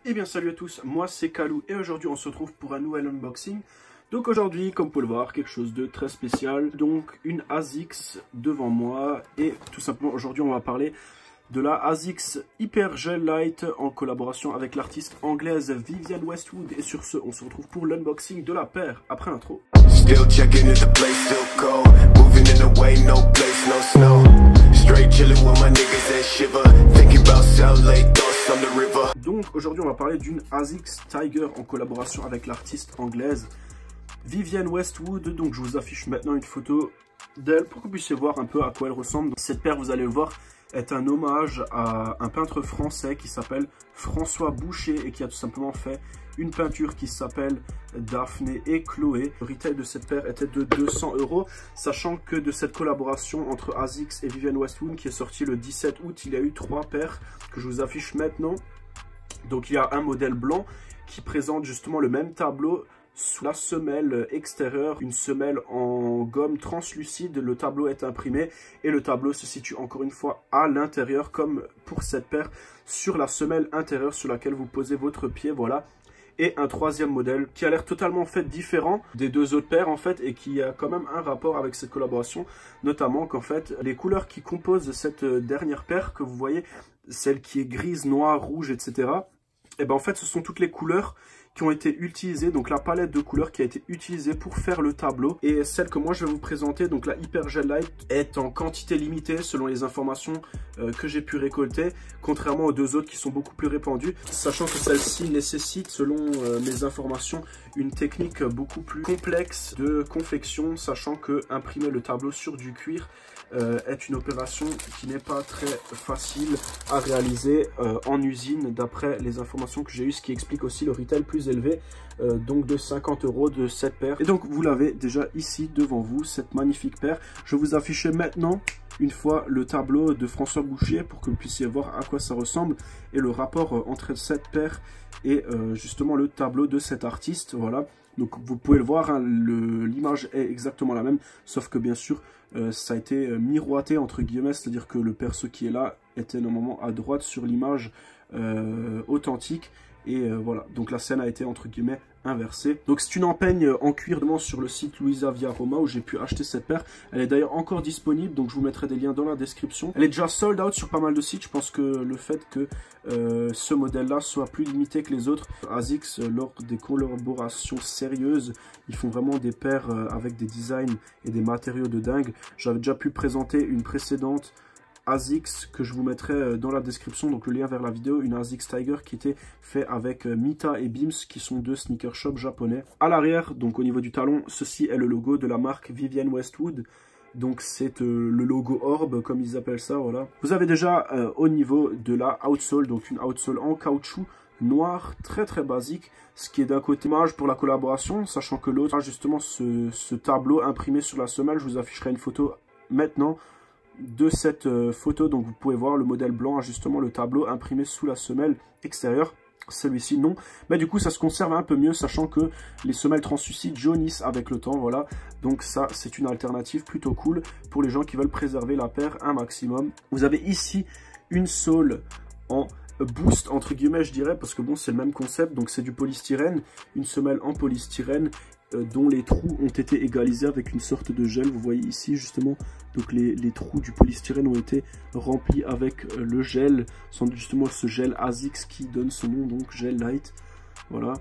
Eh bien salut à tous, moi c'est Kalou et aujourd'hui on se retrouve pour un nouvel unboxing. Donc aujourd'hui, comme vous pouvez le voir, quelque chose de très spécial. Donc une ASICS devant moi et tout simplement aujourd'hui on va parler de la ASICS Hyper Gel Light en collaboration avec l'artiste anglaise Vivienne Westwood. Et sur ce, on se retrouve pour l'unboxing de la paire après l'intro. Still checking if the place still cold. Moving in the way, no place, no snow. Straight chilling with my niggas that shiver. Thinking about South Lake, thoughts on the river. Donc aujourd'hui on va parler d'une ASICS Tiger en collaboration avec l'artiste anglaise Vivienne Westwood. Donc je vous affiche maintenant une photo d'elle pour que vous puissiez voir un peu à quoi elle ressemble. Cette paire, vous allez le voir, est un hommage à un peintre français qui s'appelle François Boucher et qui a tout simplement fait une peinture qui s'appelle Daphné et Chloé. Le retail de cette paire était de 200 €, sachant que de cette collaboration entre ASICS et Vivienne Westwood qui est sortie le 17 août, il y a eu 3 paires que je vous affiche maintenant. Donc il y a un modèle blanc qui présente justement le même tableau sous la semelle extérieure, une semelle en gomme translucide. Le tableau est imprimé et le tableau se situe encore une fois à l'intérieur, comme pour cette paire, sur la semelle intérieure sur laquelle vous posez votre pied, voilà. Et un troisième modèle qui a l'air totalement fait différent des deux autres paires en fait, et qui a quand même un rapport avec cette collaboration, notamment qu'en fait les couleurs qui composent cette dernière paire que vous voyez, celle qui est grise, noire, rouge, etc. Et ben en fait ce sont toutes les couleurs qui ont été utilisées, donc la palette de couleurs qui a été utilisée pour faire le tableau. Et celle que moi je vais vous présenter, donc la Hyper Gel Light, est en quantité limitée selon les informations que j'ai pu récolter, contrairement aux deux autres qui sont beaucoup plus répandues, sachant que celle-ci nécessite, selon mes informations, une technique beaucoup plus complexe de confection, sachant que imprimer le tableau sur du cuir est une opération qui n'est pas très facile à réaliser en usine, d'après les informations que j'ai eues, ce qui explique aussi le retail plus élevé, donc de 50 € de cette paire. Et donc vous l'avez déjà ici devant vous, cette magnifique paire. Je vais vous afficher maintenant une fois le tableau de François Boucher pour que vous puissiez voir à quoi ça ressemble et le rapport entre cette paire et justement le tableau de cet artiste. Voilà, donc vous pouvez le voir, hein, l'image est exactement la même, sauf que bien sûr ça a été miroité entre guillemets, c'est-à-dire que le perso qui est là était normalement à droite sur l'image authentique. Et voilà, donc la scène a été entre guillemets inversée. Donc c'est une empeigne en cuir sur le site Luisa Via Roma où j'ai pu acheter cette paire. Elle est d'ailleurs encore disponible, donc je vous mettrai des liens dans la description. Elle est déjà sold out sur pas mal de sites. Je pense que le fait que ce modèle là soit plus limité que les autres, ASICS, lors des collaborations sérieuses, ils font vraiment des paires avec des designs et des matériaux de dingue. J'avais déjà pu présenter une précédente ASICS que je vous mettrai dans la description, donc le lien vers la vidéo, une ASICS Tiger qui était fait avec Mita et Beams, qui sont deux sneaker shops japonais. À l'arrière, donc au niveau du talon, ceci est le logo de la marque Vivienne Westwood. Donc c'est le logo orbe comme ils appellent ça, voilà. Vous avez déjà au niveau de la outsole, donc une outsole en caoutchouc noir, très très basique, ce qui est d'un côté dommage pour la collaboration, sachant que l'autre a justement ce tableau imprimé sur la semelle. Je vous afficherai une photo maintenant de cette photo, donc vous pouvez voir le modèle blanc a justement le tableau imprimé sous la semelle extérieure. Celui-ci non, mais du coup ça se conserve un peu mieux, sachant que les semelles translucides jaunissent avec le temps, voilà. Donc ça c'est une alternative plutôt cool pour les gens qui veulent préserver la paire un maximum. Vous avez ici une sole en boost entre guillemets, je dirais, parce que bon c'est le même concept, donc c'est du polystyrène, une semelle en polystyrène dont les trous ont été égalisés avec une sorte de gel. Vous voyez ici justement, donc les trous du polystyrène ont été remplis avec le gel, sans justement ce gel ASICS qui donne ce nom, donc Gel Light. Voilà,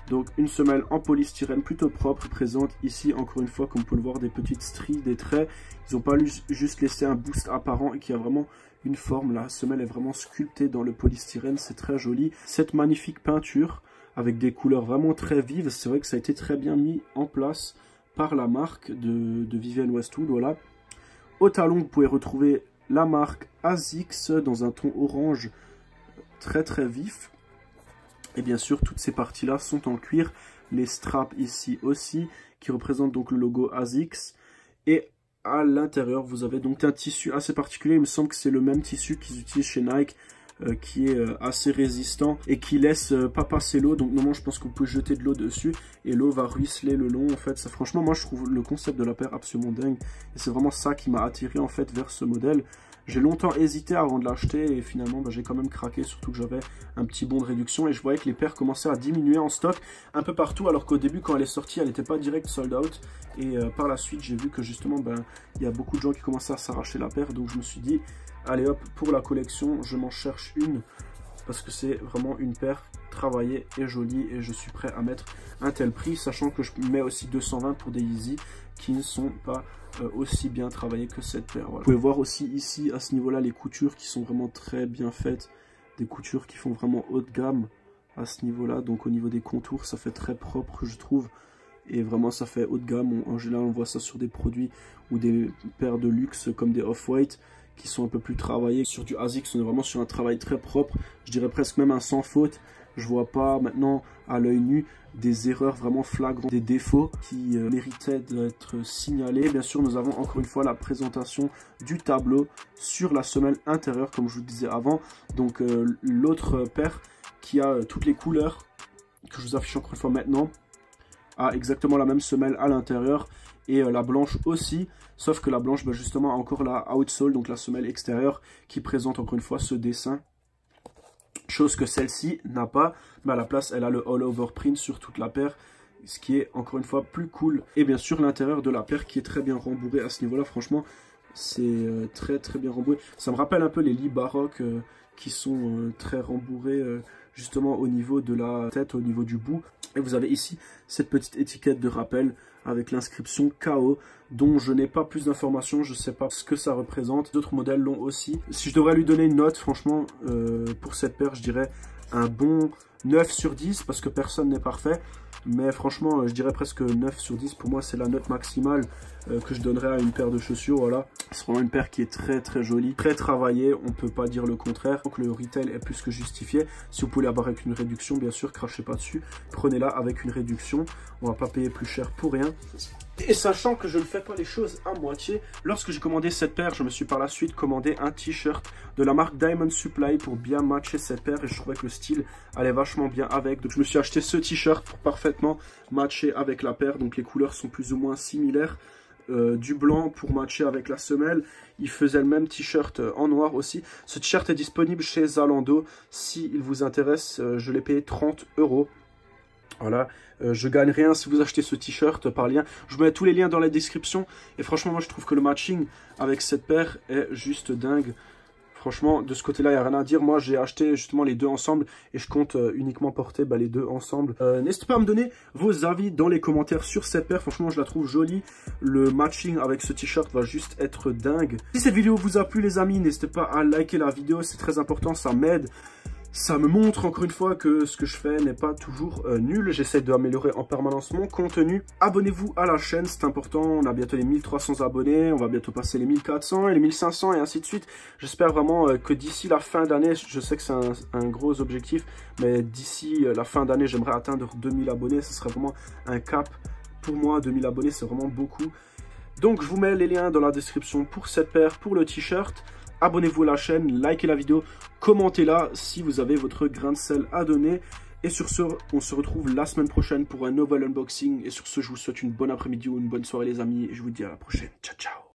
donc une semelle en polystyrène plutôt propre, présente ici encore une fois, comme vous pouvez le voir, des petites stries, des traits. Ils n'ont pas juste laissé un boost apparent et qui a vraiment une forme. La semelle est vraiment sculptée dans le polystyrène, c'est très joli. Cette magnifique peinture avec des couleurs vraiment très vives, c'est vrai que ça a été très bien mis en place par la marque de Vivienne Westwood, voilà. Au talon, vous pouvez retrouver la marque ASICS dans un ton orange très très vif. Et bien sûr, toutes ces parties-là sont en cuir. Les straps ici aussi, qui représentent donc le logo ASICS. Et à l'intérieur, vous avez donc un tissu assez particulier. Il me semble que c'est le même tissu qu'ils utilisent chez Nike, qui est assez résistant et qui laisse pas passer l'eau. Donc normalement je pense que vous pouvez jeter de l'eau dessus et l'eau va ruisseler le long en fait. Ça, franchement moi je trouve le concept de la paire absolument dingue et c'est vraiment ça qui m'a attiré en fait vers ce modèle. J'ai longtemps hésité avant de l'acheter et finalement j'ai quand même craqué, surtout que j'avais un petit bon de réduction et je voyais que les paires commençaient à diminuer en stock un peu partout, alors qu'au début quand elle est sortie elle n'était pas direct sold out et par la suite j'ai vu que justement il y a beaucoup de gens qui commençaient à s'arracher la paire, donc je me suis dit allez hop, pour la collection je m'en cherche une parce que c'est vraiment une paire travaillée et jolie et je suis prêt à mettre un tel prix, sachant que je mets aussi 220 pour des Yeezy qui ne sont pas aussi bien travaillées que cette paire. Voilà. Vous pouvez voir aussi ici à ce niveau là les coutures qui sont vraiment très bien faites, des coutures qui font vraiment haut de gamme à ce niveau là, donc au niveau des contours ça fait très propre je trouve et vraiment ça fait haut de gamme. En général on voit ça sur des produits ou des paires de luxe comme des Off-White qui sont un peu plus travaillés. Sur du ASICS on est vraiment sur un travail très propre, je dirais presque même un sans faute. Je vois pas maintenant à l'œil nu des erreurs vraiment flagrantes, des défauts qui méritaient d'être signalés. Bien sûr nous avons encore une fois la présentation du tableau sur la semelle intérieure comme je vous disais avant. Donc l'autre paire qui a toutes les couleurs que je vous affiche encore une fois maintenant a exactement la même semelle à l'intérieur et la blanche aussi, sauf que la blanche justement a encore la outsole, donc la semelle extérieure qui présente encore une fois ce dessin. Chose que celle-ci n'a pas, mais à la place elle a le all over print sur toute la paire, ce qui est encore une fois plus cool. Et bien sûr l'intérieur de la paire qui est très bien rembourré à ce niveau là, franchement c'est très bien rembourré. Ça me rappelle un peu les Lee baroques qui sont très rembourrés justement au niveau de la tête, au niveau du bout. Et vous avez ici cette petite étiquette de rappel avec l'inscription KO dont je n'ai pas plus d'informations, je ne sais pas ce que ça représente. D'autres modèles l'ont aussi. Si je devrais lui donner une note, franchement, pour cette paire, je dirais un bon 9 sur 10 parce que personne n'est parfait. Mais franchement, je dirais presque 9 sur 10. Pour moi, c'est la note maximale que je donnerais à une paire de chaussures. Voilà, c'est vraiment une paire qui est très jolie, très travaillée. On ne peut pas dire le contraire. Donc le retail est plus que justifié. Si vous pouvez l'avoir avec une réduction, bien sûr, crachez pas dessus. Prenez-la avec une réduction. On va pas payer plus cher pour rien. Et sachant que je ne fais pas les choses à moitié, lorsque j'ai commandé cette paire, je me suis par la suite commandé un t-shirt de la marque Diamond Supply pour bien matcher cette paire et je trouvais que le style allait vachement bien avec. Donc je me suis acheté ce t-shirt pour parfaitement matcher avec la paire. Donc les couleurs sont plus ou moins similaires. Du blanc pour matcher avec la semelle. Il faisait le même t-shirt en noir aussi. Ce t-shirt est disponible chez Zalando. Si il vous intéresse, je l'ai payé 30 €. Voilà, je gagne rien si vous achetez ce t-shirt par lien. Je vous mets tous les liens dans la description. Et franchement, moi je trouve que le matching avec cette paire est juste dingue. Franchement, de ce côté-là, il n'y a rien à dire. Moi, j'ai acheté justement les deux ensemble et je compte uniquement porter les deux ensemble. N'hésitez pas à me donner vos avis dans les commentaires sur cette paire. Franchement, je la trouve jolie. Le matching avec ce t-shirt va juste être dingue. Si cette vidéo vous a plu, les amis, n'hésitez pas à liker la vidéo. C'est très important, ça m'aide. Ça me montre encore une fois que ce que je fais n'est pas toujours nul. J'essaie d'améliorer en permanence mon contenu. Abonnez-vous à la chaîne, c'est important. On a bientôt les 1300 abonnés. On va bientôt passer les 1400 et les 1500 et ainsi de suite. J'espère vraiment que d'ici la fin d'année, je sais que c'est un gros objectif, mais d'ici la fin d'année, j'aimerais atteindre 2000 abonnés. Ce serait vraiment un cap pour moi. 2000 abonnés, c'est vraiment beaucoup. Donc, je vous mets les liens dans la description pour cette paire, pour le t-shirt. Abonnez-vous à la chaîne, likez la vidéo, commentez-la si vous avez votre grain de sel à donner. Et sur ce, on se retrouve la semaine prochaine pour un nouvel unboxing. Et sur ce, je vous souhaite une bonne après-midi ou une bonne soirée les amis. Et je vous dis à la prochaine. Ciao, ciao.